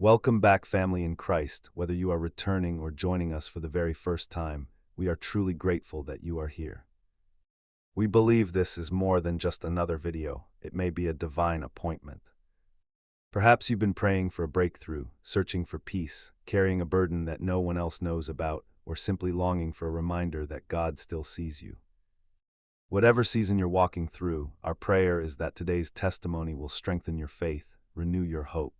Welcome back, family in Christ. Whether you are returning or joining us for the very first time, we are truly grateful that you are here. We believe this is more than just another video. It may be a divine appointment. Perhaps you've been praying for a breakthrough, searching for peace, carrying a burden that no one else knows about, or simply longing for a reminder that God still sees you. Whatever season you're walking through, our prayer is that today's testimony will strengthen your faith, renew your hope,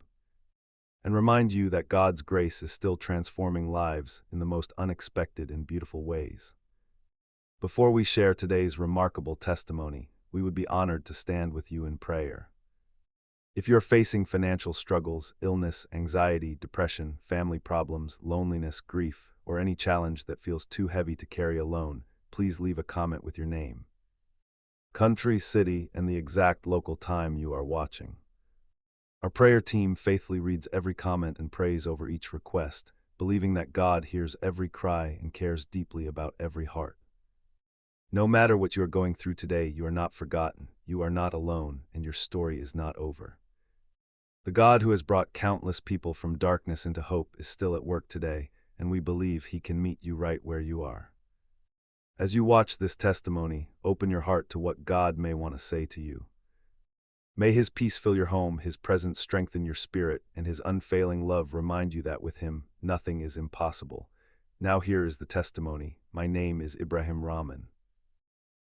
and remind you that God's grace is still transforming lives in the most unexpected and beautiful ways. Before we share today's remarkable testimony, we would be honored to stand with you in prayer. If you're facing financial struggles, illness, anxiety, depression, family problems, loneliness, grief, or any challenge that feels too heavy to carry alone, please leave a comment with your name, country, city, and the exact local time you are watching. Our prayer team faithfully reads every comment and prays over each request, believing that God hears every cry and cares deeply about every heart. No matter what you are going through today, you are not forgotten, you are not alone, and your story is not over. The God who has brought countless people from darkness into hope is still at work today, and we believe He can meet you right where you are. As you watch this testimony, open your heart to what God may want to say to you. May His peace fill your home, His presence strengthen your spirit, and His unfailing love remind you that with Him, nothing is impossible. Now here is the testimony. My name is Ibrahim Rahman.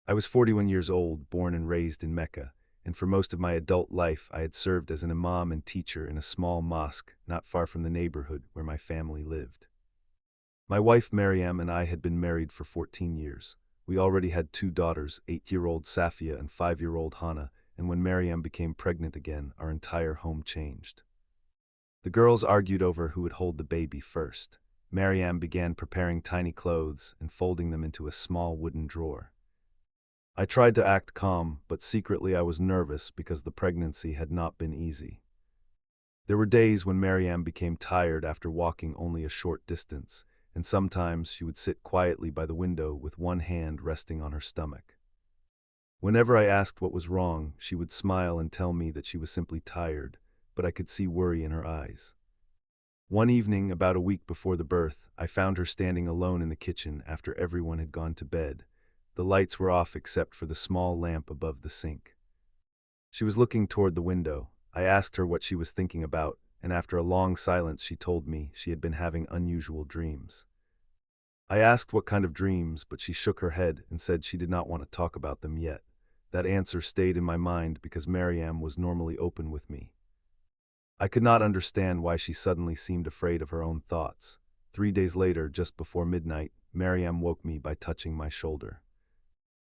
I was 41 years old, born and raised in Mecca, and for most of my adult life I had served as an imam and teacher in a small mosque not far from the neighborhood where my family lived. My wife Maryam and I had been married for 14 years. We already had two daughters, 8-year-old Safia and 5-year-old Hannah, and when Maryam became pregnant again, our entire home changed. The girls argued over who would hold the baby first. Maryam began preparing tiny clothes and folding them into a small wooden drawer. I tried to act calm, but secretly I was nervous because the pregnancy had not been easy. There were days when Maryam became tired after walking only a short distance, and sometimes she would sit quietly by the window with one hand resting on her stomach. Whenever I asked what was wrong, she would smile and tell me that she was simply tired, but I could see worry in her eyes. One evening, about a week before the birth, I found her standing alone in the kitchen after everyone had gone to bed. The lights were off except for the small lamp above the sink. She was looking toward the window. I asked her what she was thinking about, and after a long silence she told me she had been having unusual dreams. I asked what kind of dreams, but she shook her head and said she did not want to talk about them yet. That answer stayed in my mind because Maryam was normally open with me. I could not understand why she suddenly seemed afraid of her own thoughts. 3 days later, just before midnight, Maryam woke me by touching my shoulder.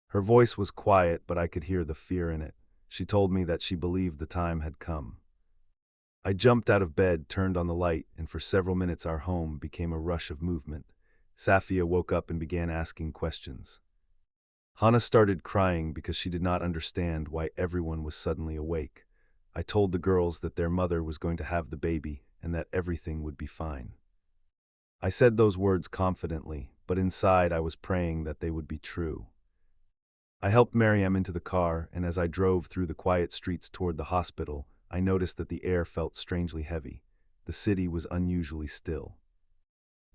Her voice was quiet, but I could hear the fear in it. She told me that she believed the time had come. I jumped out of bed, turned on the light, and for several minutes our home became a rush of movement. Safia woke up and began asking questions. Hannah started crying because she did not understand why everyone was suddenly awake. I told the girls that their mother was going to have the baby and that everything would be fine. I said those words confidently, but inside I was praying that they would be true. I helped Maryam into the car, and as I drove through the quiet streets toward the hospital, I noticed that the air felt strangely heavy. The city was unusually still.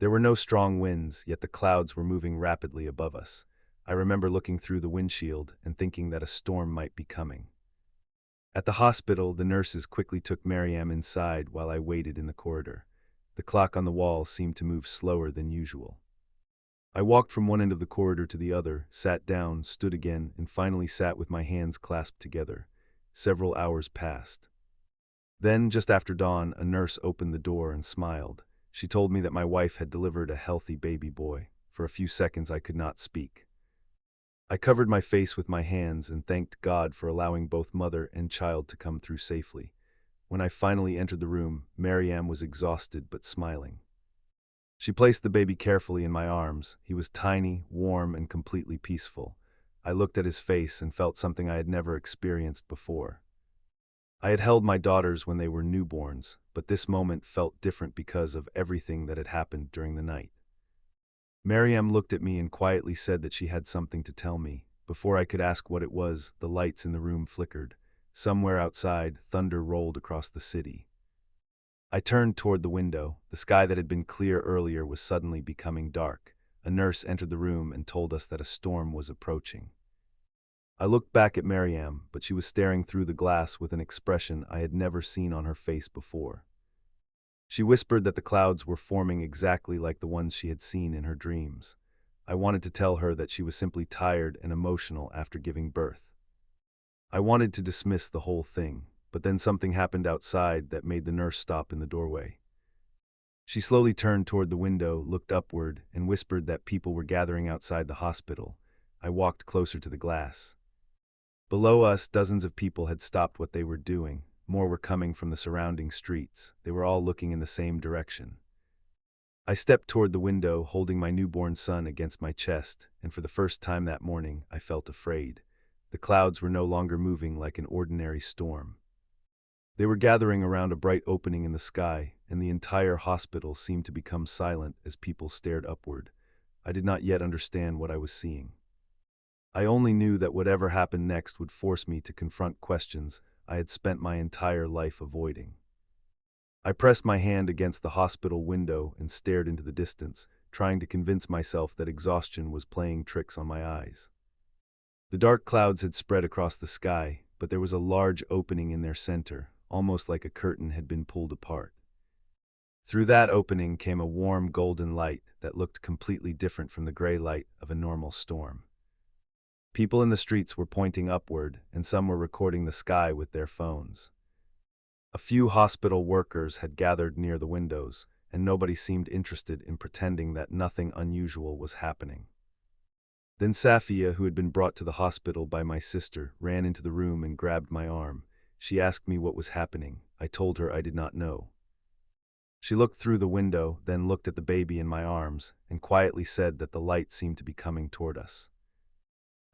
There were no strong winds, yet the clouds were moving rapidly above us. I remember looking through the windshield and thinking that a storm might be coming. At the hospital, the nurses quickly took Maryam inside while I waited in the corridor. The clock on the wall seemed to move slower than usual. I walked from one end of the corridor to the other, sat down, stood again, and finally sat with my hands clasped together. Several hours passed. Then, just after dawn, a nurse opened the door and smiled. She told me that my wife had delivered a healthy baby boy. For a few seconds I could not speak. I covered my face with my hands and thanked God for allowing both mother and child to come through safely. When I finally entered the room, Maryam was exhausted but smiling. She placed the baby carefully in my arms. He was tiny, warm, and completely peaceful. I looked at his face and felt something I had never experienced before. I had held my daughters when they were newborns, but this moment felt different because of everything that had happened during the night. Maryam looked at me and quietly said that she had something to tell me. Before I could ask what it was, the lights in the room flickered. Somewhere outside, thunder rolled across the city. I turned toward the window. The sky that had been clear earlier was suddenly becoming dark. A nurse entered the room and told us that a storm was approaching. I looked back at Maryam, but she was staring through the glass with an expression I had never seen on her face before. She whispered that the clouds were forming exactly like the ones she had seen in her dreams. I wanted to tell her that she was simply tired and emotional after giving birth. I wanted to dismiss the whole thing, but then something happened outside that made the nurse stop in the doorway. She slowly turned toward the window, looked upward, and whispered that people were gathering outside the hospital. I walked closer to the glass. Below us, dozens of people had stopped what they were doing. More were coming from the surrounding streets. They were all looking in the same direction. I stepped toward the window, holding my newborn son against my chest, and for the first time that morning, I felt afraid. The clouds were no longer moving like an ordinary storm. They were gathering around a bright opening in the sky, and the entire hospital seemed to become silent as people stared upward. I did not yet understand what I was seeing. I only knew that whatever happened next would force me to confront questions I had spent my entire life avoiding. I pressed my hand against the hospital window and stared into the distance, trying to convince myself that exhaustion was playing tricks on my eyes. The dark clouds had spread across the sky, but there was a large opening in their center, almost like a curtain had been pulled apart. Through that opening came a warm golden light that looked completely different from the gray light of a normal storm. People in the streets were pointing upward, and some were recording the sky with their phones. A few hospital workers had gathered near the windows, and nobody seemed interested in pretending that nothing unusual was happening. Then Safia, who had been brought to the hospital by my sister, ran into the room and grabbed my arm. She asked me what was happening. I told her I did not know. She looked through the window, then looked at the baby in my arms, and quietly said that the light seemed to be coming toward us.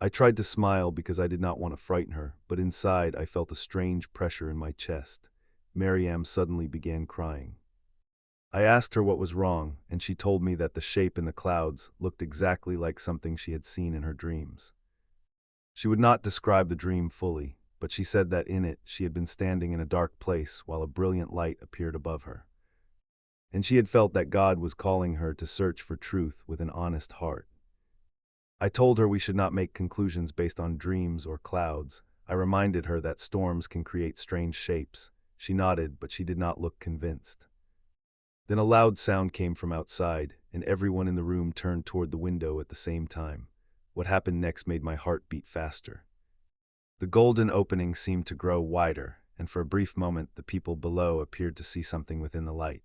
I tried to smile because I did not want to frighten her, but inside I felt a strange pressure in my chest. Maryam suddenly began crying. I asked her what was wrong, and she told me that the shape in the clouds looked exactly like something she had seen in her dreams. She would not describe the dream fully, but she said that in it she had been standing in a dark place while a brilliant light appeared above her. And she had felt that God was calling her to search for truth with an honest heart. I told her we should not make conclusions based on dreams or clouds. I reminded her that storms can create strange shapes. She nodded, but she did not look convinced. Then a loud sound came from outside, and everyone in the room turned toward the window at the same time. What happened next made my heart beat faster. The golden opening seemed to grow wider, and for a brief moment the people below appeared to see something within the light.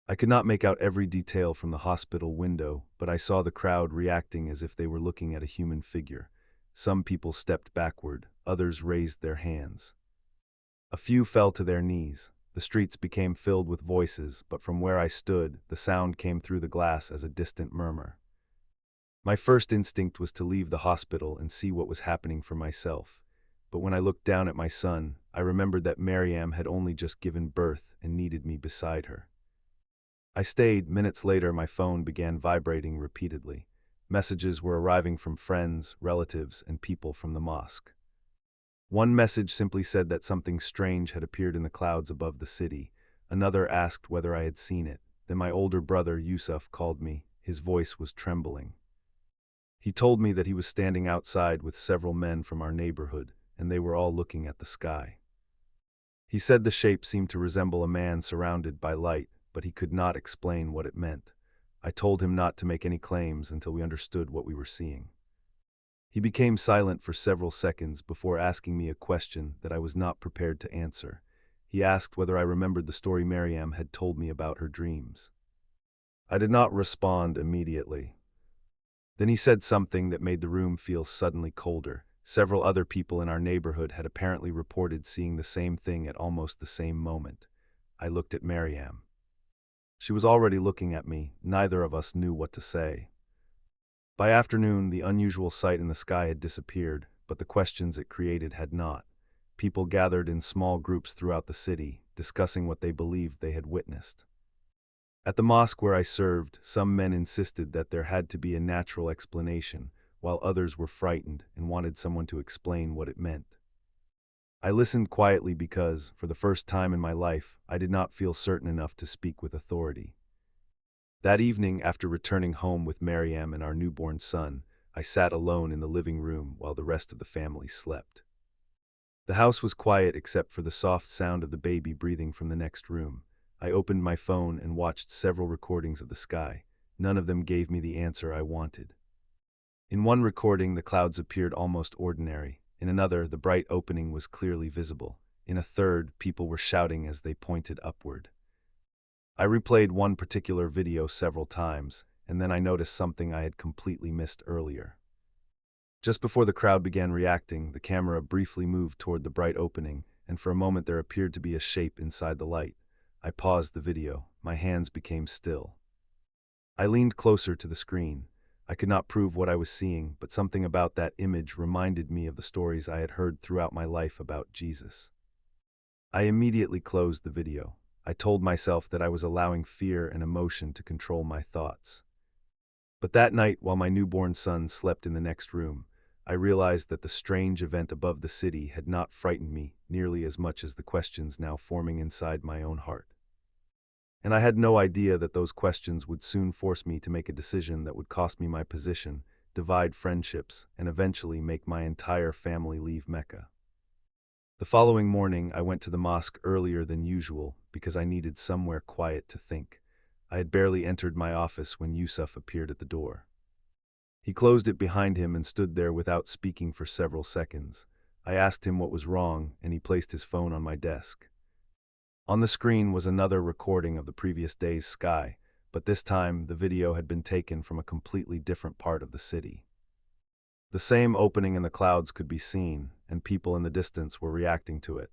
I could not make out every detail from the hospital window, but I saw the crowd reacting as if they were looking at a human figure. Some people stepped backward, others raised their hands. A few fell to their knees. The streets became filled with voices, but from where I stood, the sound came through the glass as a distant murmur. My first instinct was to leave the hospital and see what was happening for myself. But when I looked down at my son, I remembered that Maryam had only just given birth and needed me beside her. I stayed. Minutes later, my phone began vibrating repeatedly. Messages were arriving from friends, relatives, and people from the mosque. One message simply said that something strange had appeared in the clouds above the city. Another asked whether I had seen it. Then my older brother, Yusuf, called me. His voice was trembling. He told me that he was standing outside with several men from our neighborhood, and they were all looking at the sky. He said the shape seemed to resemble a man surrounded by light, but he could not explain what it meant. I told him not to make any claims until we understood what we were seeing. He became silent for several seconds before asking me a question that I was not prepared to answer. He asked whether I remembered the story Maryam had told me about her dreams. I did not respond immediately. Then he said something that made the room feel suddenly colder. Several other people in our neighborhood had apparently reported seeing the same thing at almost the same moment. I looked at Maryam. She was already looking at me. Neither of us knew what to say. By afternoon, the unusual sight in the sky had disappeared, but the questions it created had not. People gathered in small groups throughout the city, discussing what they believed they had witnessed. At the mosque where I served, some men insisted that there had to be a natural explanation, while others were frightened and wanted someone to explain what it meant. I listened quietly because, for the first time in my life, I did not feel certain enough to speak with authority. That evening, after returning home with Maryam and our newborn son, I sat alone in the living room while the rest of the family slept. The house was quiet except for the soft sound of the baby breathing from the next room. I opened my phone and watched several recordings of the sky. None of them gave me the answer I wanted. In one recording, the clouds appeared almost ordinary. In another, the bright opening was clearly visible. In a third, people were shouting as they pointed upward. I replayed one particular video several times, and then I noticed something I had completely missed earlier. Just before the crowd began reacting, the camera briefly moved toward the bright opening, and for a moment there appeared to be a shape inside the light. I paused the video. My hands became still. I leaned closer to the screen. I could not prove what I was seeing, but something about that image reminded me of the stories I had heard throughout my life about Jesus. I immediately closed the video. I told myself that I was allowing fear and emotion to control my thoughts. But that night, while my newborn son slept in the next room, I realized that the strange event above the city had not frightened me nearly as much as the questions now forming inside my own heart. And I had no idea that those questions would soon force me to make a decision that would cost me my position, divide friendships, and eventually make my entire family leave Mecca. The following morning, I went to the mosque earlier than usual because I needed somewhere quiet to think. I had barely entered my office when Yusuf appeared at the door. He closed it behind him and stood there without speaking for several seconds. I asked him what was wrong, and he placed his phone on my desk. On the screen was another recording of the previous day's sky, but this time the video had been taken from a completely different part of the city. The same opening in the clouds could be seen, and people in the distance were reacting to it.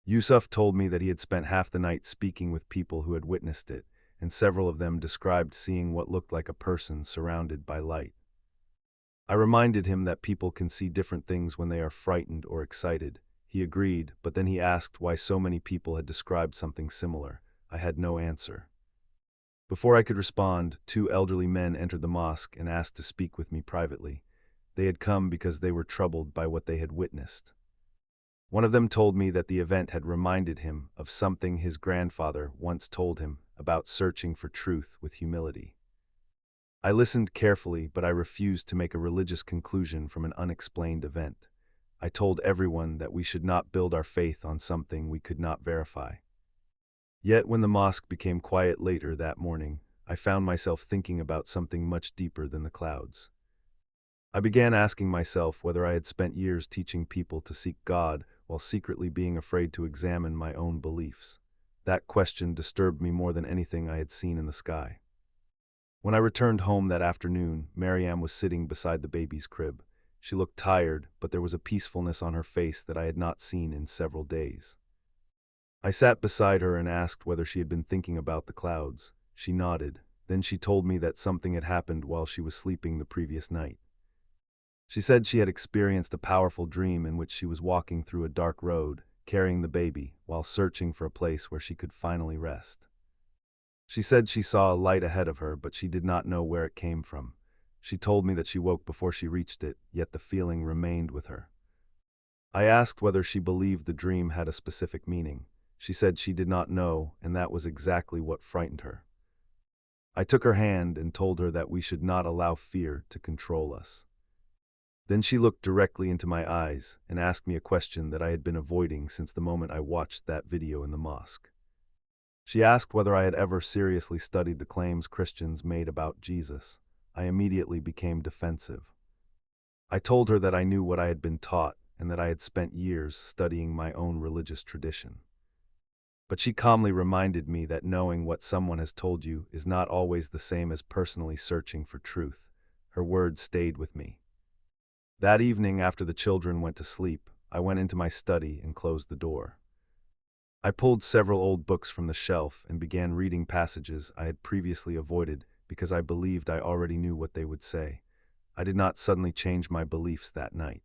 Yusuf told me that he had spent half the night speaking with people who had witnessed it, and several of them described seeing what looked like a person surrounded by light. I reminded him that people can see different things when they are frightened or excited. He agreed, but then he asked why so many people had described something similar. I had no answer. Before I could respond, two elderly men entered the mosque and asked to speak with me privately. They had come because they were troubled by what they had witnessed. One of them told me that the event had reminded him of something his grandfather once told him about searching for truth with humility. I listened carefully, but I refused to make a religious conclusion from an unexplained event. I told everyone that we should not build our faith on something we could not verify. Yet when the mosque became quiet later that morning, I found myself thinking about something much deeper than the clouds. I began asking myself whether I had spent years teaching people to seek God while secretly being afraid to examine my own beliefs. That question disturbed me more than anything I had seen in the sky. When I returned home that afternoon, Maryam was sitting beside the baby's crib. She looked tired, but there was a peacefulness on her face that I had not seen in several days. I sat beside her and asked whether she had been thinking about the clouds. She nodded. Then she told me that something had happened while she was sleeping the previous night. She said she had experienced a powerful dream in which she was walking through a dark road, carrying the baby, while searching for a place where she could finally rest. She said she saw a light ahead of her, but she did not know where it came from. She told me that she woke before she reached it, yet the feeling remained with her. I asked whether she believed the dream had a specific meaning. She said she did not know, and that was exactly what frightened her. I took her hand and told her that we should not allow fear to control us. Then she looked directly into my eyes and asked me a question that I had been avoiding since the moment I watched that video in the mosque. She asked whether I had ever seriously studied the claims Christians made about Jesus. I immediately became defensive. I told her that I knew what I had been taught and that I had spent years studying my own religious tradition. But she calmly reminded me that knowing what someone has told you is not always the same as personally searching for truth. Her words stayed with me. That evening, after the children went to sleep, I went into my study and closed the door. I pulled several old books from the shelf and began reading passages I had previously avoided because I believed I already knew what they would say. I did not suddenly change my beliefs that night.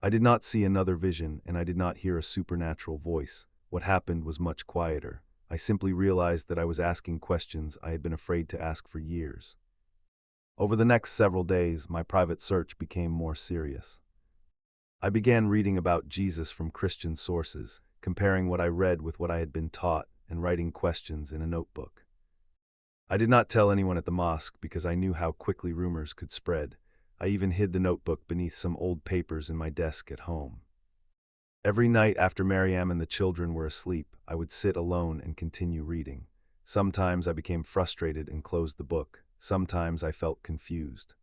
I did not see another vision, and I did not hear a supernatural voice. What happened was much quieter. I simply realized that I was asking questions I had been afraid to ask for years. Over the next several days, my private search became more serious. I began reading about Jesus from Christian sources, comparing what I read with what I had been taught, and writing questions in a notebook. I did not tell anyone at the mosque because I knew how quickly rumors could spread. I even hid the notebook beneath some old papers in my desk at home. Every night after Maryam and the children were asleep, I would sit alone and continue reading. Sometimes I became frustrated and closed the book. Sometimes I felt confused.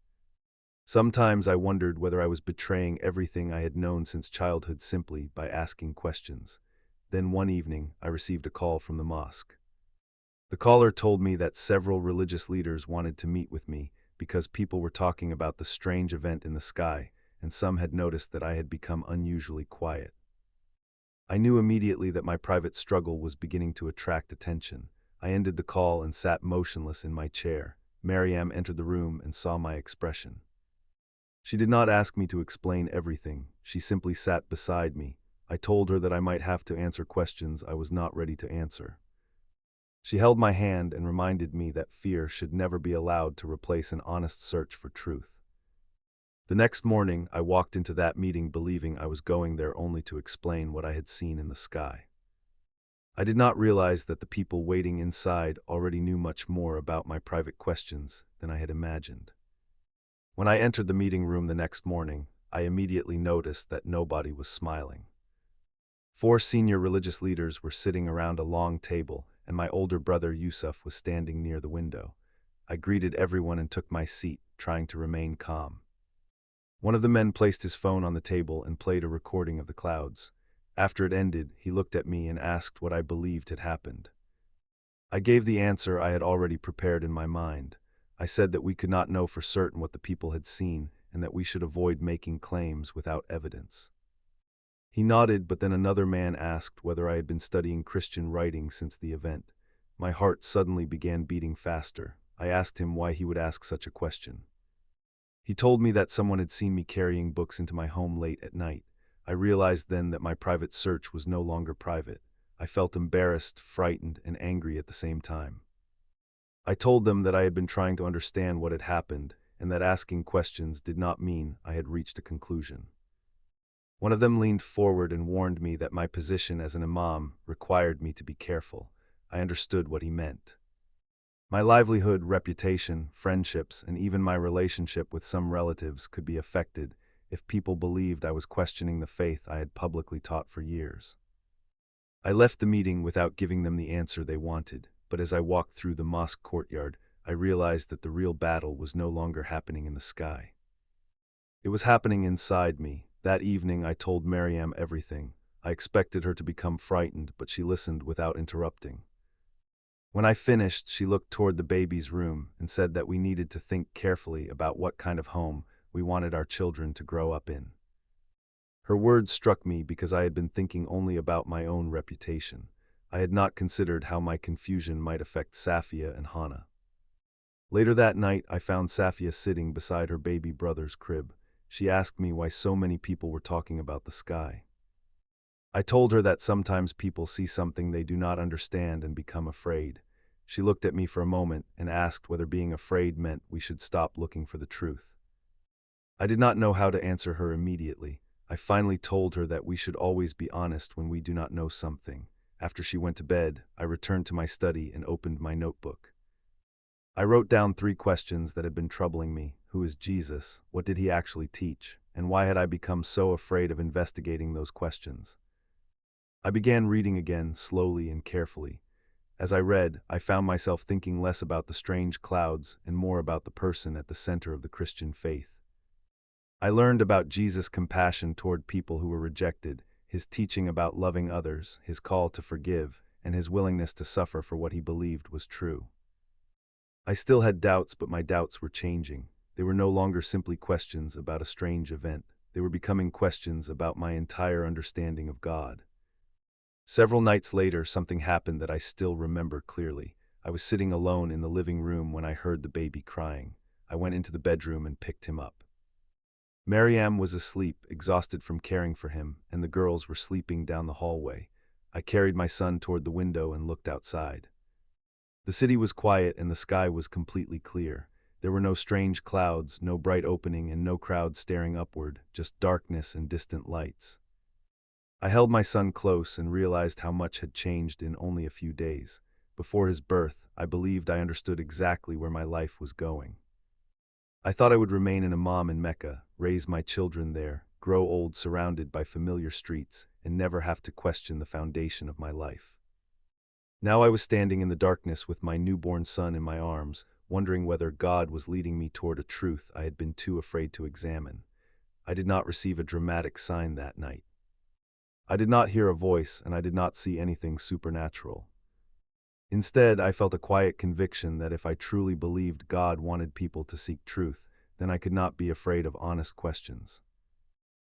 Sometimes I wondered whether I was betraying everything I had known since childhood simply by asking questions. Then one evening, I received a call from the mosque. The caller told me that several religious leaders wanted to meet with me because people were talking about the strange event in the sky, and some had noticed that I had become unusually quiet. I knew immediately that my private struggle was beginning to attract attention. I ended the call and sat motionless in my chair. Maryam entered the room and saw my expression. She did not ask me to explain everything. She simply sat beside me. I told her that I might have to answer questions I was not ready to answer. She held my hand and reminded me that fear should never be allowed to replace an honest search for truth. The next morning, I walked into that meeting believing I was going there only to explain what I had seen in the sky. I did not realize that the people waiting inside already knew much more about my private questions than I had imagined. When I entered the meeting room the next morning, I immediately noticed that nobody was smiling. 4 senior religious leaders were sitting around a long table, and my older brother Yusuf was standing near the window. I greeted everyone and took my seat, trying to remain calm. One of the men placed his phone on the table and played a recording of the clouds. After it ended, he looked at me and asked what I believed had happened. I gave the answer I had already prepared in my mind. I said that we could not know for certain what the people had seen and that we should avoid making claims without evidence. He nodded, but then another man asked whether I had been studying Christian writing since the event. My heart suddenly began beating faster. I asked him why he would ask such a question. He told me that someone had seen me carrying books into my home late at night. I realized then that my private search was no longer private. I felt embarrassed, frightened, and angry at the same time. I told them that I had been trying to understand what had happened, and that asking questions did not mean I had reached a conclusion. One of them leaned forward and warned me that my position as an imam required me to be careful. I understood what he meant. My livelihood, reputation, friendships, and even my relationship with some relatives could be affected if people believed I was questioning the faith I had publicly taught for years. I left the meeting without giving them the answer they wanted, but as I walked through the mosque courtyard, I realized that the real battle was no longer happening in the sky. It was happening inside me. That evening I told Maryam everything. I expected her to become frightened, but she listened without interrupting. When I finished, she looked toward the baby's room and said that we needed to think carefully about what kind of home we wanted our children to grow up in. Her words struck me because I had been thinking only about my own reputation. I had not considered how my confusion might affect Safia and Hannah. Later that night, I found Safia sitting beside her baby brother's crib. She asked me why so many people were talking about the sky. I told her that sometimes people see something they do not understand and become afraid. She looked at me for a moment and asked whether being afraid meant we should stop looking for the truth. I did not know how to answer her immediately. I finally told her that we should always be honest when we do not know something. After she went to bed, I returned to my study and opened my notebook. I wrote down 3 questions that had been troubling me. Who is Jesus? What did he actually teach? And why had I become so afraid of investigating those questions? I began reading again, slowly and carefully. As I read, I found myself thinking less about the strange clouds and more about the person at the center of the Christian faith. I learned about Jesus' compassion toward people who were rejected, his teaching about loving others, his call to forgive, and his willingness to suffer for what he believed was true. I still had doubts, but my doubts were changing. They were no longer simply questions about a strange event. They were becoming questions about my entire understanding of God. Several nights later, something happened that I still remember clearly. I was sitting alone in the living room when I heard the baby crying. I went into the bedroom and picked him up. Maryam was asleep, exhausted from caring for him, and the girls were sleeping down the hallway. I carried my son toward the window and looked outside. The city was quiet and the sky was completely clear. There were no strange clouds, no bright opening, and no crowd staring upward, just darkness and distant lights. I held my son close and realized how much had changed in only a few days. Before his birth, I believed I understood exactly where my life was going. I thought I would remain an imam in Mecca, raise my children there, grow old surrounded by familiar streets, and never have to question the foundation of my life. Now I was standing in the darkness with my newborn son in my arms, wondering whether God was leading me toward a truth I had been too afraid to examine. I did not receive a dramatic sign that night. I did not hear a voice, and I did not see anything supernatural. Instead, I felt a quiet conviction that if I truly believed God wanted people to seek truth, then I could not be afraid of honest questions.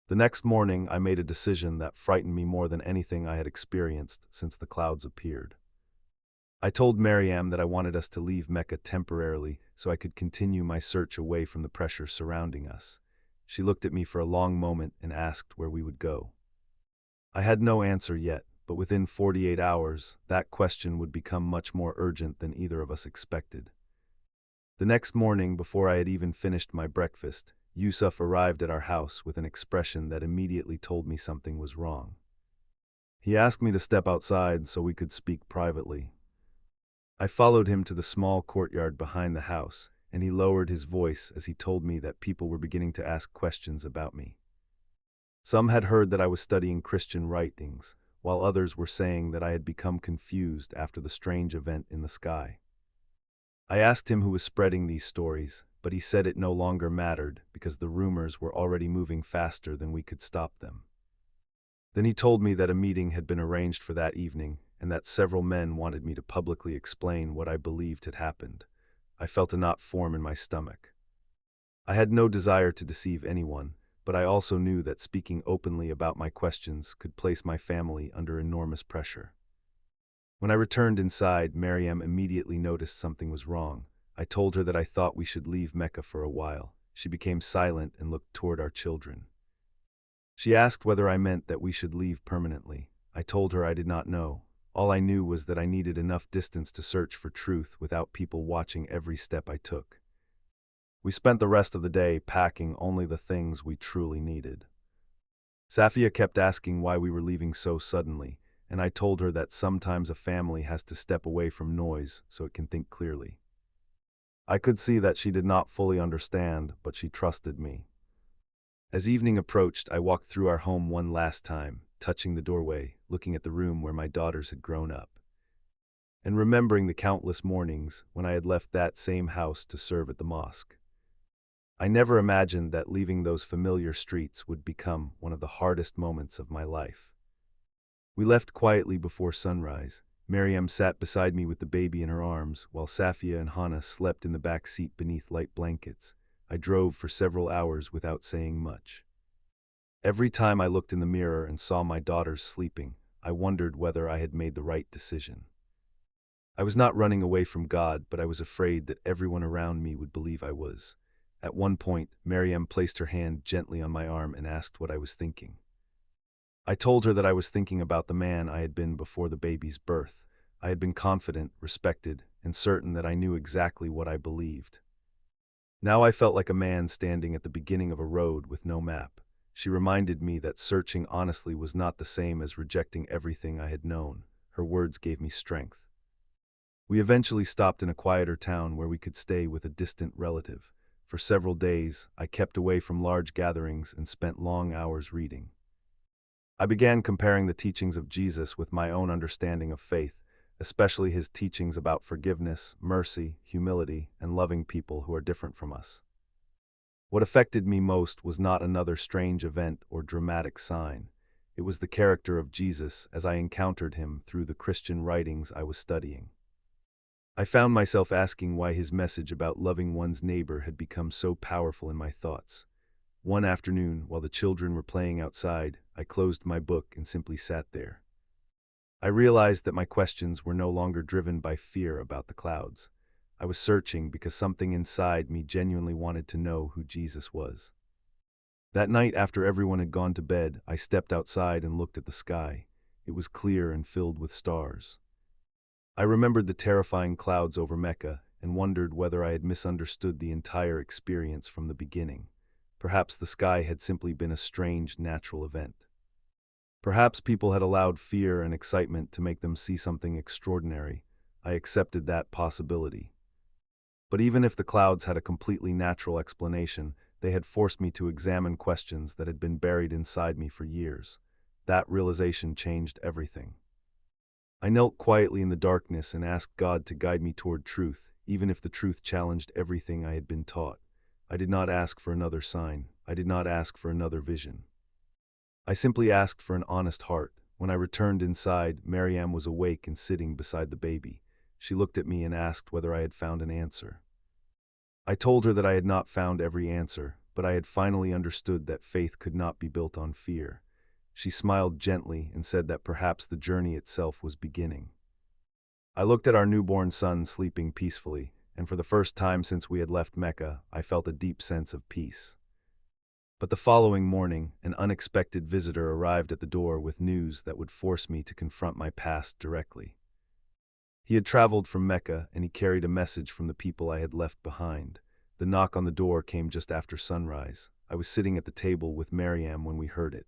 The next morning, I made a decision that frightened me more than anything I had experienced since the clouds appeared. I told Maryam that I wanted us to leave Mecca temporarily so I could continue my search away from the pressure surrounding us. She looked at me for a long moment and asked where we would go. I had no answer yet, but within 48 hours, that question would become much more urgent than either of us expected. The next morning, before I had even finished my breakfast, Yusuf arrived at our house with an expression that immediately told me something was wrong. He asked me to step outside so we could speak privately. I followed him to the small courtyard behind the house, and he lowered his voice as he told me that people were beginning to ask questions about me. Some had heard that I was studying Christian writings, while others were saying that I had become confused after the strange event in the sky. I asked him who was spreading these stories, but he said it no longer mattered because the rumors were already moving faster than we could stop them. Then he told me that a meeting had been arranged for that evening and that several men wanted me to publicly explain what I believed had happened. I felt a knot form in my stomach. I had no desire to deceive anyone, but I also knew that speaking openly about my questions could place my family under enormous pressure. When I returned inside, Maryam immediately noticed something was wrong. I told her that I thought we should leave Mecca for a while. She became silent and looked toward our children. She asked whether I meant that we should leave permanently. I told her I did not know. All I knew was that I needed enough distance to search for truth without people watching every step I took. We spent the rest of the day packing only the things we truly needed. Safia kept asking why we were leaving so suddenly, and I told her that sometimes a family has to step away from noise so it can think clearly. I could see that she did not fully understand, but she trusted me. As evening approached, I walked through our home one last time, touching the doorway, looking at the room where my daughters had grown up, and remembering the countless mornings when I had left that same house to serve at the mosque. I never imagined that leaving those familiar streets would become one of the hardest moments of my life. We left quietly before sunrise. Maryam sat beside me with the baby in her arms, while Safia and Hannah slept in the back seat beneath light blankets. I drove for several hours without saying much. Every time I looked in the mirror and saw my daughters sleeping, I wondered whether I had made the right decision. I was not running away from God, but I was afraid that everyone around me would believe I was. At one point, Maryam placed her hand gently on my arm and asked what I was thinking. I told her that I was thinking about the man I had been before the baby's birth. I had been confident, respected, and certain that I knew exactly what I believed. Now I felt like a man standing at the beginning of a road with no map. She reminded me that searching honestly was not the same as rejecting everything I had known. Her words gave me strength. We eventually stopped in a quieter town where we could stay with a distant relative. For several days, I kept away from large gatherings and spent long hours reading. I began comparing the teachings of Jesus with my own understanding of faith, especially his teachings about forgiveness, mercy, humility, and loving people who are different from us. What affected me most was not another strange event or dramatic sign. It was the character of Jesus as I encountered him through the Christian writings I was studying. I found myself asking why his message about loving one's neighbor had become so powerful in my thoughts. One afternoon, while the children were playing outside, I closed my book and simply sat there. I realized that my questions were no longer driven by fear about the clouds. I was searching because something inside me genuinely wanted to know who Jesus was. That night, after everyone had gone to bed, I stepped outside and looked at the sky. It was clear and filled with stars. I remembered the terrifying clouds over Mecca, and wondered whether I had misunderstood the entire experience from the beginning. Perhaps the sky had simply been a strange natural event. Perhaps people had allowed fear and excitement to make them see something extraordinary. I accepted that possibility. But even if the clouds had a completely natural explanation, they had forced me to examine questions that had been buried inside me for years. That realization changed everything. I knelt quietly in the darkness and asked God to guide me toward truth, even if the truth challenged everything I had been taught. I did not ask for another sign. I did not ask for another vision. I simply asked for an honest heart. When I returned inside, Mariam was awake and sitting beside the baby. She looked at me and asked whether I had found an answer. I told her that I had not found every answer, but I had finally understood that faith could not be built on fear. She smiled gently and said that perhaps the journey itself was beginning. I looked at our newborn son sleeping peacefully, and for the first time since we had left Mecca, I felt a deep sense of peace. But the following morning, an unexpected visitor arrived at the door with news that would force me to confront my past directly. He had traveled from Mecca, and he carried a message from the people I had left behind. The knock on the door came just after sunrise. I was sitting at the table with Mariam when we heard it.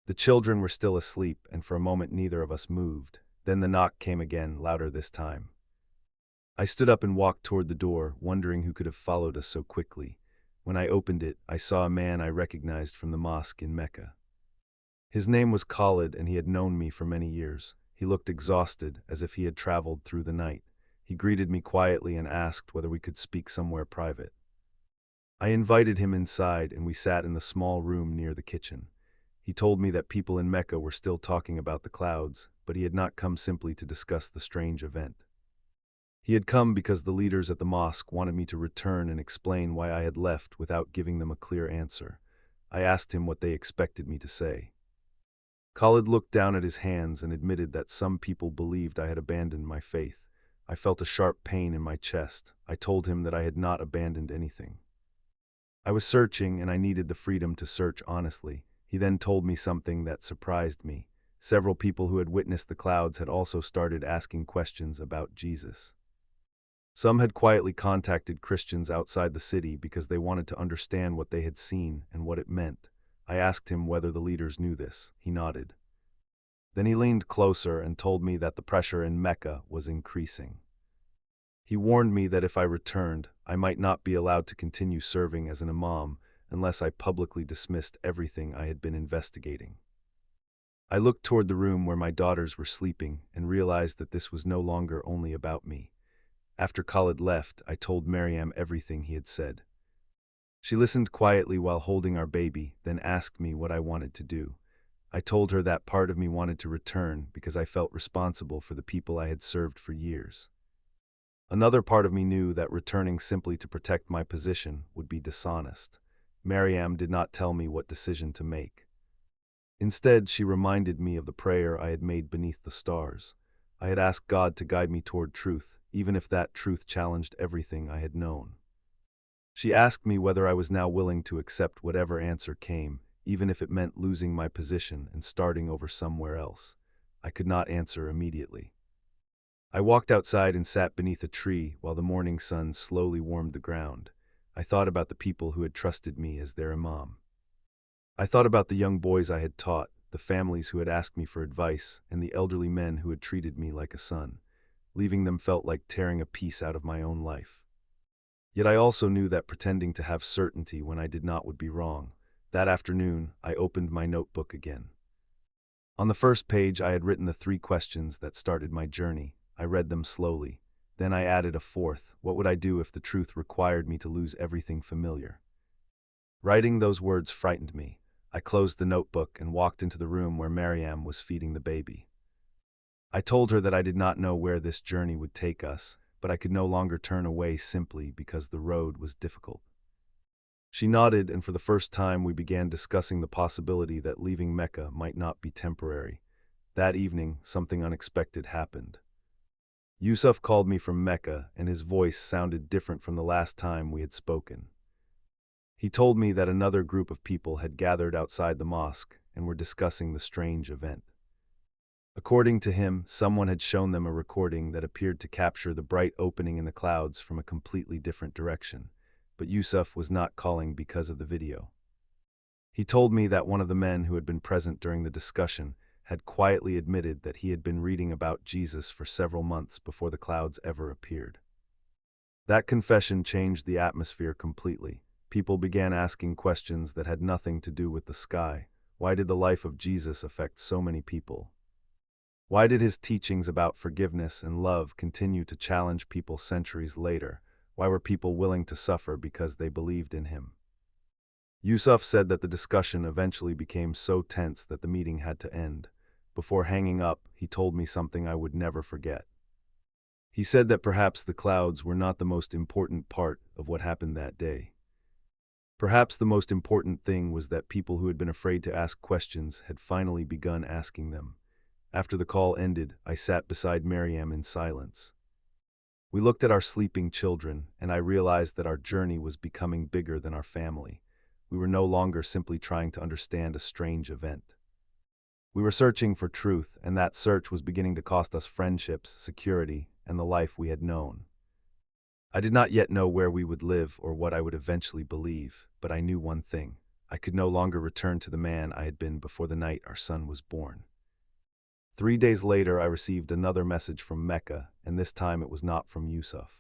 The children were still asleep, and for a moment neither of us moved. Then the knock came again, louder this time. I stood up and walked toward the door, wondering who could have followed us so quickly. When I opened it, I saw a man I recognized from the mosque in Mecca. His name was Khalid, and he had known me for many years. He looked exhausted, as if he had traveled through the night. He greeted me quietly and asked whether we could speak somewhere private. I invited him inside, and we sat in the small room near the kitchen. He told me that people in Mecca were still talking about the clouds, but he had not come simply to discuss the strange event. He had come because the leaders at the mosque wanted me to return and explain why I had left without giving them a clear answer. I asked him what they expected me to say. Khalid looked down at his hands and admitted that some people believed I had abandoned my faith. I felt a sharp pain in my chest. I told him that I had not abandoned anything. I was searching, and I needed the freedom to search honestly. He then told me something that surprised me. Several people who had witnessed the clouds had also started asking questions about Jesus. Some had quietly contacted Christians outside the city because they wanted to understand what they had seen and what it meant. I asked him whether the leaders knew this. He nodded. Then he leaned closer and told me that the pressure in Mecca was increasing. He warned me that if I returned, I might not be allowed to continue serving as an imam unless I publicly dismissed everything I had been investigating. I looked toward the room where my daughters were sleeping and realized that this was no longer only about me. After Khalid left, I told Mariam everything he had said. She listened quietly while holding our baby, then asked me what I wanted to do. I told her that part of me wanted to return because I felt responsible for the people I had served for years. Another part of me knew that returning simply to protect my position would be dishonest. Mariam did not tell me what decision to make. Instead, she reminded me of the prayer I had made beneath the stars. I had asked God to guide me toward truth, even if that truth challenged everything I had known. She asked me whether I was now willing to accept whatever answer came, even if it meant losing my position and starting over somewhere else. I could not answer immediately. I walked outside and sat beneath a tree while the morning sun slowly warmed the ground. I thought about the people who had trusted me as their imam. I thought about the young boys I had taught, the families who had asked me for advice, and the elderly men who had treated me like a son. Leaving them felt like tearing a piece out of my own life. Yet I also knew that pretending to have certainty when I did not would be wrong. That afternoon, I opened my notebook again. On the first page, I had written the 3 questions that started my journey. I read them slowly. Then I added a fourth. What would I do if the truth required me to lose everything familiar? Writing those words frightened me. I closed the notebook and walked into the room where Mariam was feeding the baby. I told her that I did not know where this journey would take us, but I could no longer turn away simply because the road was difficult. She nodded, and for the first time we began discussing the possibility that leaving Mecca might not be temporary. That evening, something unexpected happened. Yusuf called me from Mecca, and his voice sounded different from the last time we had spoken. He told me that another group of people had gathered outside the mosque and were discussing the strange event. According to him, someone had shown them a recording that appeared to capture the bright opening in the clouds from a completely different direction, but Yusuf was not calling because of the video. He told me that one of the men who had been present during the discussion had quietly admitted that he had been reading about Jesus for several months before the clouds ever appeared. That confession changed the atmosphere completely. People began asking questions that had nothing to do with the sky. Why did the life of Jesus affect so many people? Why did his teachings about forgiveness and love continue to challenge people centuries later? Why were people willing to suffer because they believed in him? Yusuf said that the discussion eventually became so tense that the meeting had to end. Before hanging up, he told me something I would never forget. He said that perhaps the clouds were not the most important part of what happened that day. Perhaps the most important thing was that people who had been afraid to ask questions had finally begun asking them. After the call ended, I sat beside Maryam in silence. We looked at our sleeping children, and I realized that our journey was becoming bigger than our family. We were no longer simply trying to understand a strange event. We were searching for truth, and that search was beginning to cost us friendships, security, and the life we had known. I did not yet know where we would live or what I would eventually believe, but I knew one thing. I could no longer return to the man I had been before the night our son was born. 3 days later, I received another message from Mecca, and this time it was not from Yusuf.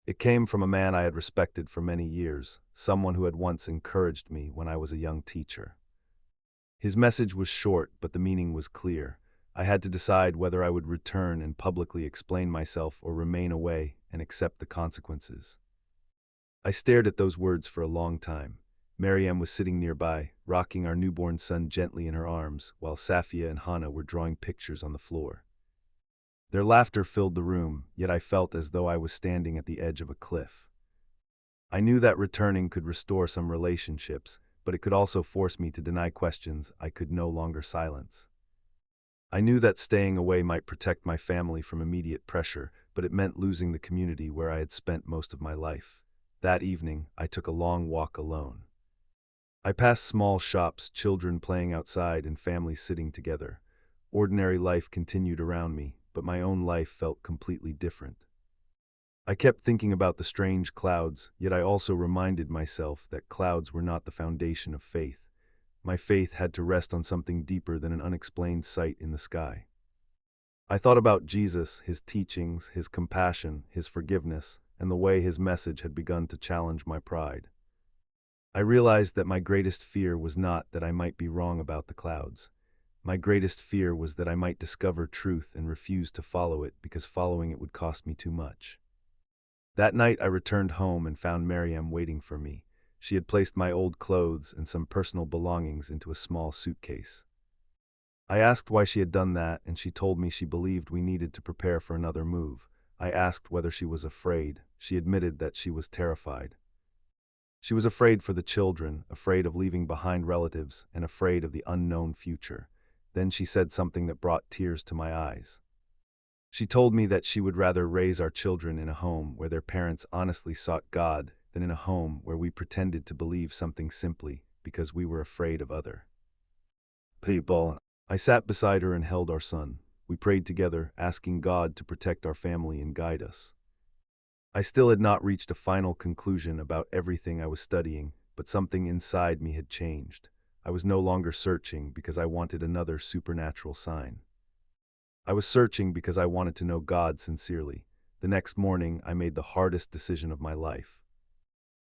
It came from a man I had respected for many years, someone who had once encouraged me when I was a young teacher. His message was short, but the meaning was clear. I had to decide whether I would return and publicly explain myself or remain away and accept the consequences. I stared at those words for a long time. Maryam was sitting nearby, rocking our newborn son gently in her arms, while Safia and Hannah were drawing pictures on the floor. Their laughter filled the room, yet I felt as though I was standing at the edge of a cliff. I knew that returning could restore some relationships, but it could also force me to deny questions I could no longer silence. I knew that staying away might protect my family from immediate pressure, but it meant losing the community where I had spent most of my life. That evening, I took a long walk alone. I passed small shops, children playing outside, and families sitting together. Ordinary life continued around me, but my own life felt completely different. I kept thinking about the strange clouds, yet I also reminded myself that clouds were not the foundation of faith. My faith had to rest on something deeper than an unexplained sight in the sky. I thought about Jesus, his teachings, his compassion, his forgiveness, and the way his message had begun to challenge my pride. I realized that my greatest fear was not that I might be wrong about the clouds. My greatest fear was that I might discover truth and refuse to follow it because following it would cost me too much. That night I returned home and found Maryam waiting for me. She had placed my old clothes and some personal belongings into a small suitcase. I asked why she had done that, and she told me she believed we needed to prepare for another move. I asked whether she was afraid. She admitted that she was terrified. She was afraid for the children, afraid of leaving behind relatives, and afraid of the unknown future. Then she said something that brought tears to my eyes. She told me that she would rather raise our children in a home where their parents honestly sought God than in a home where we pretended to believe something simply because we were afraid of other people. I sat beside her and held our son. We prayed together, asking God to protect our family and guide us. I still had not reached a final conclusion about everything I was studying, but something inside me had changed. I was no longer searching because I wanted another supernatural sign. I was searching because I wanted to know God sincerely. The next morning, I made the hardest decision of my life.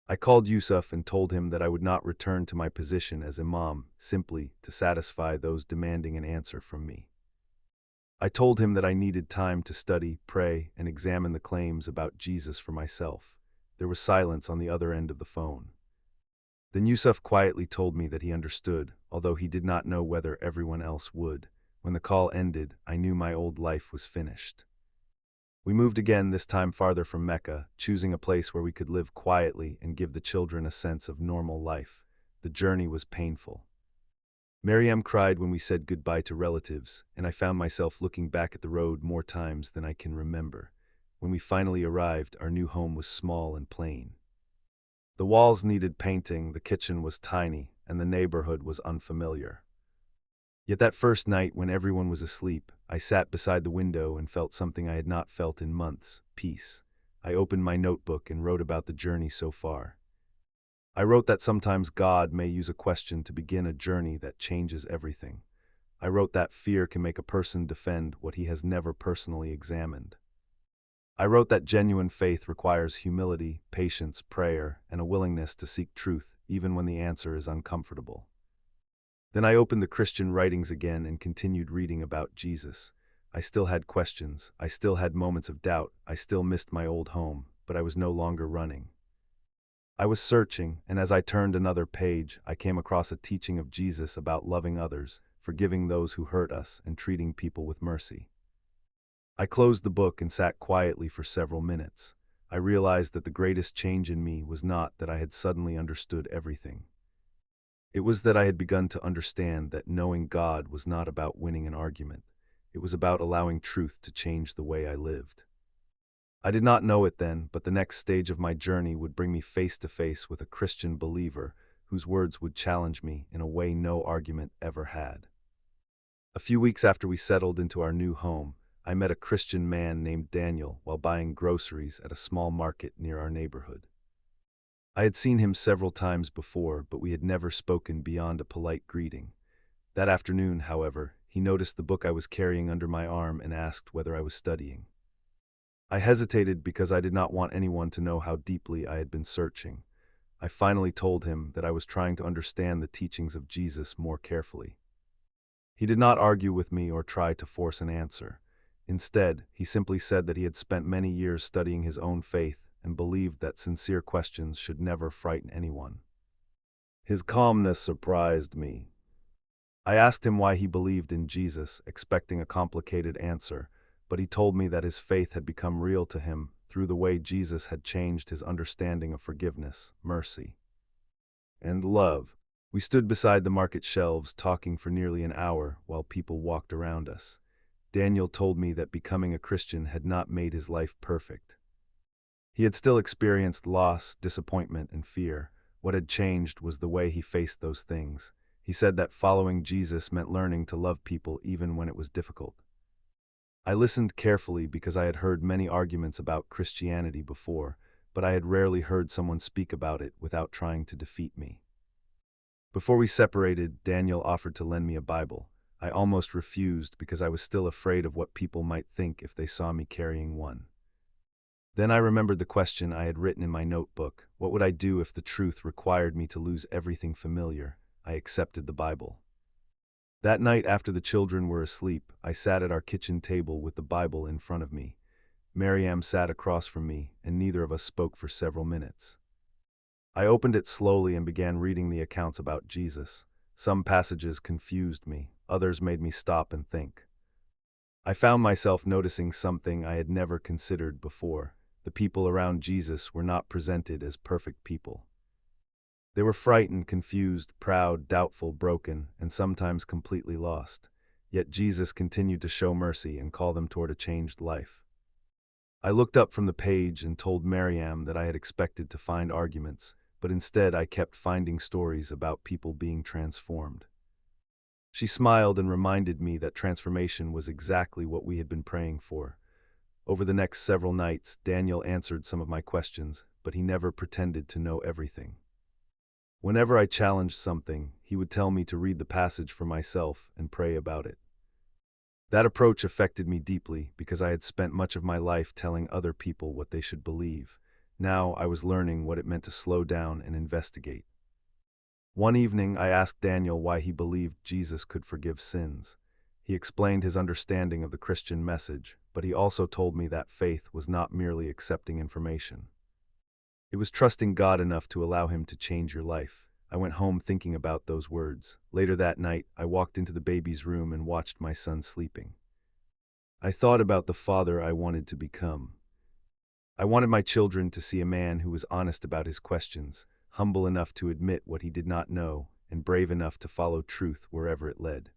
I called Yusuf and told him that I would not return to my position as Imam simply to satisfy those demanding an answer from me. I told him that I needed time to study, pray, and examine the claims about Jesus for myself. There was silence on the other end of the phone. Then Yusuf quietly told me that he understood, although he did not know whether everyone else would. When the call ended, I knew my old life was finished. We moved again, this time farther from Mecca, choosing a place where we could live quietly and give the children a sense of normal life. The journey was painful. Maryam cried when we said goodbye to relatives, and I found myself looking back at the road more times than I can remember. When we finally arrived, our new home was small and plain. The walls needed painting, the kitchen was tiny, and the neighborhood was unfamiliar. Yet that first night, when everyone was asleep, I sat beside the window and felt something I had not felt in months: peace. I opened my notebook and wrote about the journey so far. I wrote that sometimes God may use a question to begin a journey that changes everything. I wrote that fear can make a person defend what he has never personally examined. I wrote that genuine faith requires humility, patience, prayer, and a willingness to seek truth even when the answer is uncomfortable. Then I opened the Christian writings again and continued reading about Jesus. I still had questions, I still had moments of doubt, I still missed my old home, but I was no longer running. I was searching, and as I turned another page, I came across a teaching of Jesus about loving others, forgiving those who hurt us, and treating people with mercy. I closed the book and sat quietly for several minutes. I realized that the greatest change in me was not that I had suddenly understood everything. It was that I had begun to understand that knowing God was not about winning an argument. It was about allowing truth to change the way I lived. I did not know it then, but the next stage of my journey would bring me face to face with a Christian believer whose words would challenge me in a way no argument ever had. A few weeks after we settled into our new home, I met a Christian man named Daniel while buying groceries at a small market near our neighborhood. I had seen him several times before, but we had never spoken beyond a polite greeting. That afternoon, however, he noticed the book I was carrying under my arm and asked whether I was studying. I hesitated because I did not want anyone to know how deeply I had been searching. I finally told him that I was trying to understand the teachings of Jesus more carefully. He did not argue with me or try to force an answer. Instead, he simply said that he had spent many years studying his own faith and believed that sincere questions should never frighten anyone. His calmness surprised me. I asked him why he believed in Jesus, expecting a complicated answer, but he told me that his faith had become real to him through the way Jesus had changed his understanding of forgiveness, mercy, and love. We stood beside the market shelves talking for nearly an hour while people walked around us. Daniel told me that becoming a Christian had not made his life perfect. He had still experienced loss, disappointment, and fear. What had changed was the way he faced those things. He said that following Jesus meant learning to love people even when it was difficult. I listened carefully because I had heard many arguments about Christianity before, but I had rarely heard someone speak about it without trying to defeat me. Before we separated, Daniel offered to lend me a Bible. I almost refused because I was still afraid of what people might think if they saw me carrying one. Then I remembered the question I had written in my notebook: what would I do if the truth required me to lose everything familiar? I accepted the Bible. That night, after the children were asleep, I sat at our kitchen table with the Bible in front of me. Miriam sat across from me, and neither of us spoke for several minutes. I opened it slowly and began reading the accounts about Jesus. Some passages confused me, others made me stop and think. I found myself noticing something I had never considered before. The people around Jesus were not presented as perfect people. They were frightened, confused, proud, doubtful, broken, and sometimes completely lost. Yet Jesus continued to show mercy and call them toward a changed life. I looked up from the page and told Miriam that I had expected to find arguments, but instead I kept finding stories about people being transformed. She smiled and reminded me that transformation was exactly what we had been praying for. Over the next several nights, Daniel answered some of my questions, but he never pretended to know everything. Whenever I challenged something, he would tell me to read the passage for myself and pray about it. That approach affected me deeply because I had spent much of my life telling other people what they should believe. Now I was learning what it meant to slow down and investigate. One evening, I asked Daniel why he believed Jesus could forgive sins. He explained his understanding of the Christian message, but he also told me that faith was not merely accepting information. It was trusting God enough to allow him to change your life. I went home thinking about those words. Later that night, I walked into the baby's room and watched my son sleeping. I thought about the father I wanted to become. I wanted my children to see a man who was honest about his questions, humble enough to admit what he did not know, and brave enough to follow truth wherever it led.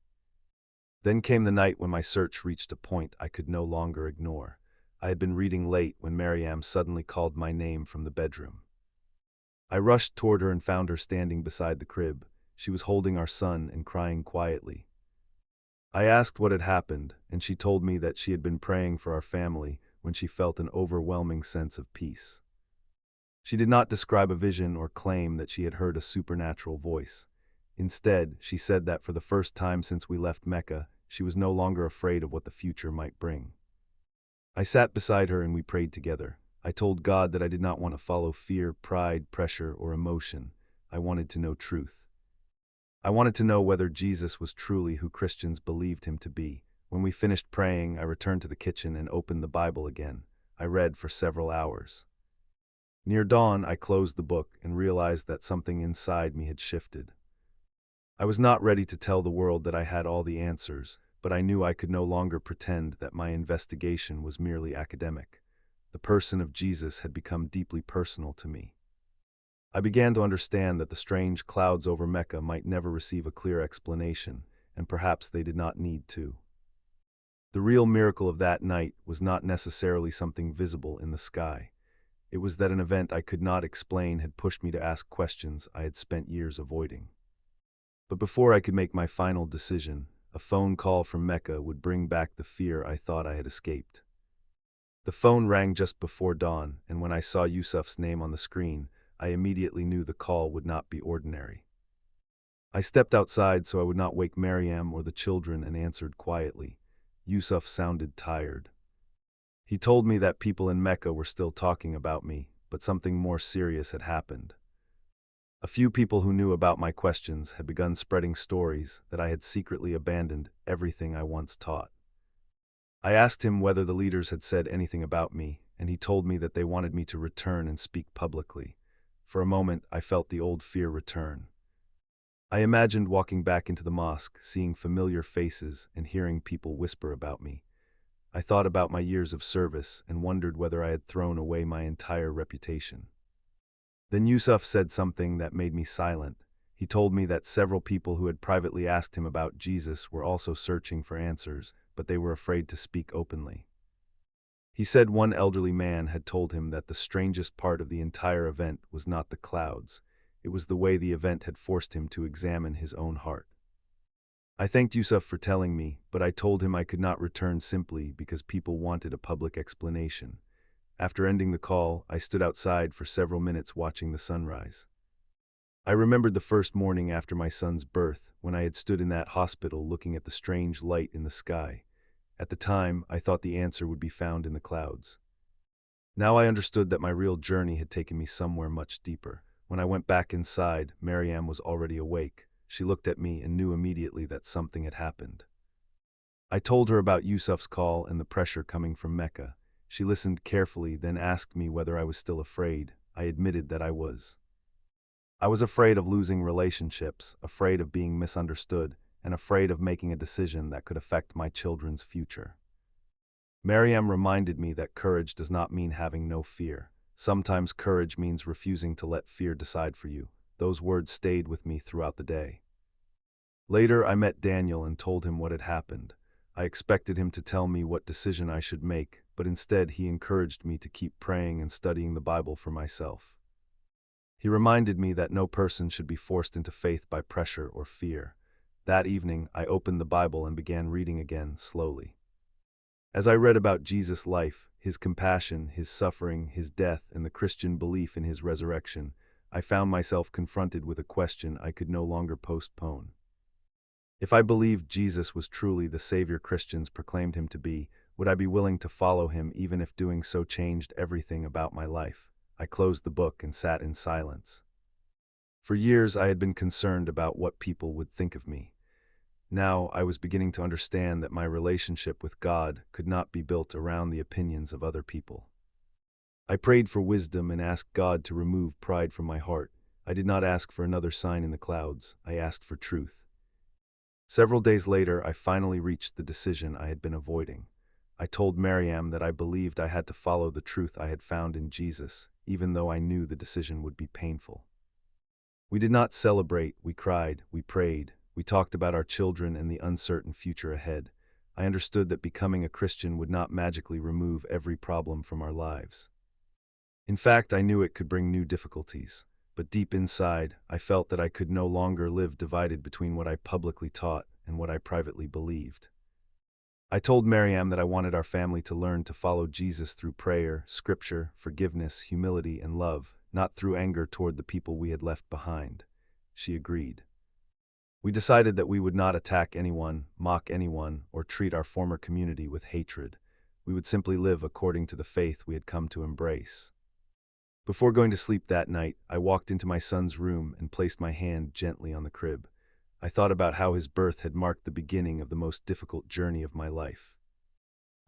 Then came the night when my search reached a point I could no longer ignore. I had been reading late when Miriam suddenly called my name from the bedroom. I rushed toward her and found her standing beside the crib. She was holding our son and crying quietly. I asked what had happened, and she told me that she had been praying for our family when she felt an overwhelming sense of peace. She did not describe a vision or claim that she had heard a supernatural voice. Instead, she said that for the first time since we left Mecca, she was no longer afraid of what the future might bring. I sat beside her and we prayed together. I told God that I did not want to follow fear, pride, pressure, or emotion. I wanted to know truth. I wanted to know whether Jesus was truly who Christians believed him to be. When we finished praying, I returned to the kitchen and opened the Bible again. I read for several hours. Near dawn, I closed the book and realized that something inside me had shifted. I was not ready to tell the world that I had all the answers, but I knew I could no longer pretend that my investigation was merely academic. The person of Jesus had become deeply personal to me. I began to understand that the strange clouds over Mecca might never receive a clear explanation, and perhaps they did not need to. The real miracle of that night was not necessarily something visible in the sky. It was that an event I could not explain had pushed me to ask questions I had spent years avoiding. But before I could make my final decision, a phone call from Mecca would bring back the fear I thought I had escaped. The phone rang just before dawn, and when I saw Yusuf's name on the screen, I immediately knew the call would not be ordinary. I stepped outside so I would not wake Maryam or the children and answered quietly. Yusuf sounded tired. He told me that people in Mecca were still talking about me, but something more serious had happened. A few people who knew about my questions had begun spreading stories that I had secretly abandoned everything I once taught. I asked him whether the leaders had said anything about me, and he told me that they wanted me to return and speak publicly. For a moment, I felt the old fear return. I imagined walking back into the mosque, seeing familiar faces and hearing people whisper about me. I thought about my years of service and wondered whether I had thrown away my entire reputation. Then Yusuf said something that made me silent. He told me that several people who had privately asked him about Jesus were also searching for answers, but they were afraid to speak openly. He said one elderly man had told him that the strangest part of the entire event was not the clouds. It was the way the event had forced him to examine his own heart. I thanked Yusuf for telling me, but I told him I could not return simply because people wanted a public explanation. After ending the call, I stood outside for several minutes watching the sunrise. I remembered the first morning after my son's birth, when I had stood in that hospital looking at the strange light in the sky. At the time, I thought the answer would be found in the clouds. Now I understood that my real journey had taken me somewhere much deeper. When I went back inside, Maryam was already awake. She looked at me and knew immediately that something had happened. I told her about Yusuf's call and the pressure coming from Mecca. She listened carefully, then asked me whether I was still afraid. I admitted that I was. I was afraid of losing relationships, afraid of being misunderstood, and afraid of making a decision that could affect my children's future. Maryam reminded me that courage does not mean having no fear. Sometimes courage means refusing to let fear decide for you. Those words stayed with me throughout the day. Later, I met Daniel and told him what had happened. I expected him to tell me what decision I should make, but instead he encouraged me to keep praying and studying the Bible for myself. He reminded me that no person should be forced into faith by pressure or fear. That evening, I opened the Bible and began reading again, slowly. As I read about Jesus' life, his compassion, his suffering, his death, and the Christian belief in his resurrection, I found myself confronted with a question I could no longer postpone. If I believed Jesus was truly the Savior Christians proclaimed him to be, would I be willing to follow him even if doing so changed everything about my life? I closed the book and sat in silence. For years I had been concerned about what people would think of me. Now I was beginning to understand that my relationship with God could not be built around the opinions of other people. I prayed for wisdom and asked God to remove pride from my heart. I did not ask for another sign in the clouds. I asked for truth. Several days later, I finally reached the decision I had been avoiding. I told Maryam that I believed I had to follow the truth I had found in Jesus, even though I knew the decision would be painful. We did not celebrate, we cried, we prayed, we talked about our children and the uncertain future ahead. I understood that becoming a Christian would not magically remove every problem from our lives. In fact, I knew it could bring new difficulties. But deep inside, I felt that I could no longer live divided between what I publicly taught and what I privately believed. I told Mariam that I wanted our family to learn to follow Jesus through prayer, scripture, forgiveness, humility, and love, not through anger toward the people we had left behind. She agreed. We decided that we would not attack anyone, mock anyone, or treat our former community with hatred. We would simply live according to the faith we had come to embrace. Before going to sleep that night, I walked into my son's room and placed my hand gently on the crib. I thought about how his birth had marked the beginning of the most difficult journey of my life.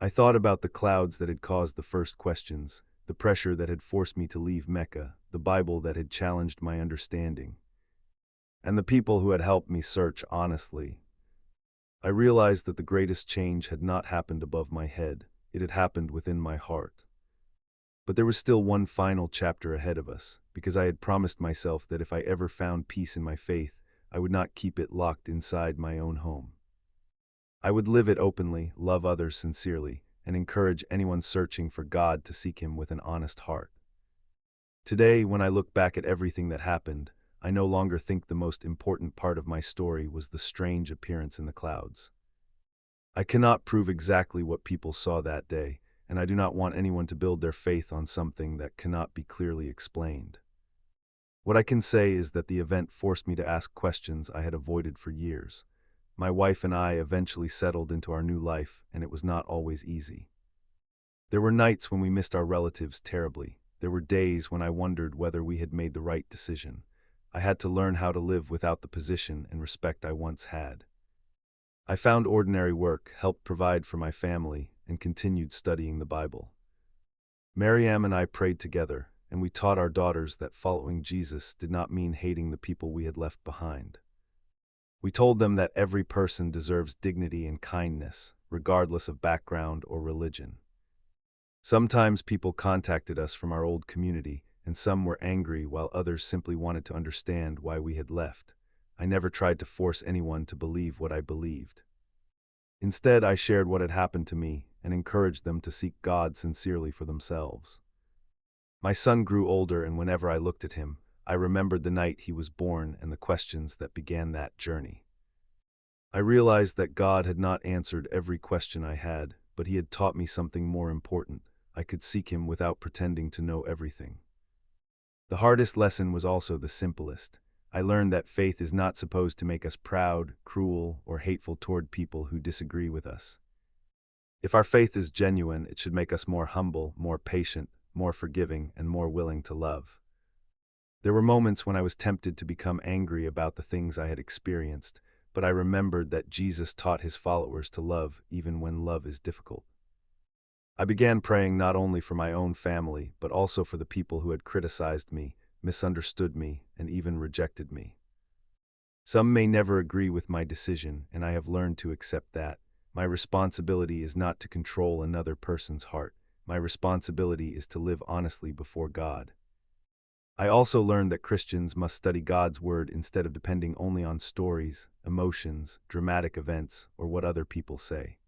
I thought about the clouds that had caused the first questions, the pressure that had forced me to leave Mecca, the Bible that had challenged my understanding, and the people who had helped me search honestly. I realized that the greatest change had not happened above my head, it had happened within my heart. But there was still one final chapter ahead of us, because I had promised myself that if I ever found peace in my faith, I would not keep it locked inside my own home. I would live it openly, love others sincerely, and encourage anyone searching for God to seek Him with an honest heart. Today, when I look back at everything that happened, I no longer think the most important part of my story was the strange appearance in the clouds. I cannot prove exactly what people saw that day, and I do not want anyone to build their faith on something that cannot be clearly explained. What I can say is that the event forced me to ask questions I had avoided for years. My wife and I eventually settled into our new life, and it was not always easy. There were nights when we missed our relatives terribly. There were days when I wondered whether we had made the right decision. I had to learn how to live without the position and respect I once had. I found ordinary work, helped provide for my family, and continued studying the Bible. Mariam and I prayed together, and we taught our daughters that following Jesus did not mean hating the people we had left behind. We told them that every person deserves dignity and kindness, regardless of background or religion. Sometimes people contacted us from our old community, and some were angry while others simply wanted to understand why we had left. I never tried to force anyone to believe what I believed. Instead, I shared what had happened to me and encouraged them to seek God sincerely for themselves. My son grew older, and whenever I looked at him, I remembered the night he was born and the questions that began that journey. I realized that God had not answered every question I had, but He had taught me something more important. I could seek Him without pretending to know everything. The hardest lesson was also the simplest. I learned that faith is not supposed to make us proud, cruel, or hateful toward people who disagree with us. If our faith is genuine, it should make us more humble, more patient, more forgiving, and more willing to love. There were moments when I was tempted to become angry about the things I had experienced, but I remembered that Jesus taught His followers to love even when love is difficult. I began praying not only for my own family, but also for the people who had criticized me, misunderstood me, and even rejected me. Some may never agree with my decision, and I have learned to accept that. My responsibility is not to control another person's heart. My responsibility is to live honestly before God. I also learned that Christians must study God's Word instead of depending only on stories, emotions, dramatic events, or what other people say.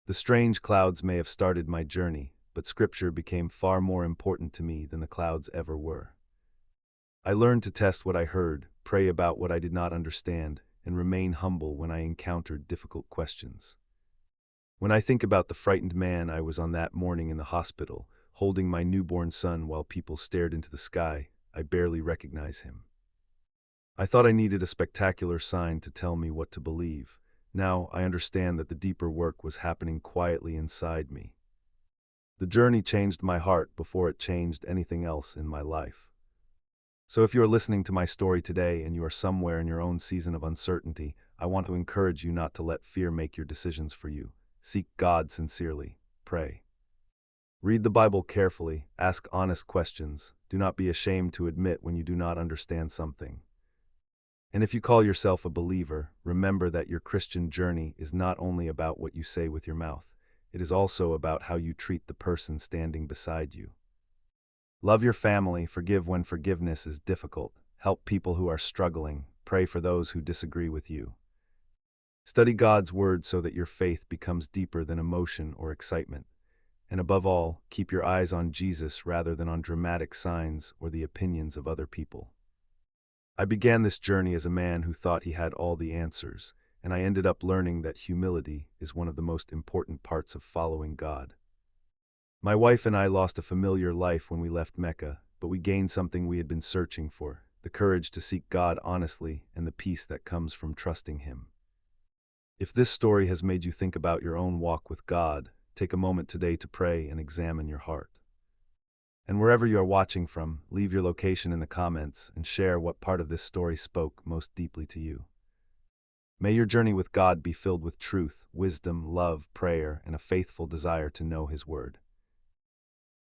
The strange clouds may have started my journey, but Scripture became far more important to me than the clouds ever were. I learned to test what I heard, pray about what I did not understand, and remain humble when I encountered difficult questions. When I think about the frightened man I was on that morning in the hospital, holding my newborn son while people stared into the sky, I barely recognize him. I thought I needed a spectacular sign to tell me what to believe. Now I understand that the deeper work was happening quietly inside me. The journey changed my heart before it changed anything else in my life. So if you are listening to my story today and you are somewhere in your own season of uncertainty, I want to encourage you not to let fear make your decisions for you. Seek God sincerely. Pray. Read the Bible carefully. Ask honest questions. Do not be ashamed to admit when you do not understand something. And if you call yourself a believer, remember that your Christian journey is not only about what you say with your mouth, it is also about how you treat the person standing beside you. Love your family, forgive when forgiveness is difficult, help people who are struggling, pray for those who disagree with you. Study God's Word so that your faith becomes deeper than emotion or excitement. And above all, keep your eyes on Jesus rather than on dramatic signs or the opinions of other people. I began this journey as a man who thought he had all the answers, and I ended up learning that humility is one of the most important parts of following God. My wife and I lost a familiar life when we left Mecca, but we gained something we had been searching for: the courage to seek God honestly and the peace that comes from trusting Him. If this story has made you think about your own walk with God, take a moment today to pray and examine your heart. And wherever you are watching from, leave your location in the comments and share what part of this story spoke most deeply to you. May your journey with God be filled with truth, wisdom, love, prayer, and a faithful desire to know His Word.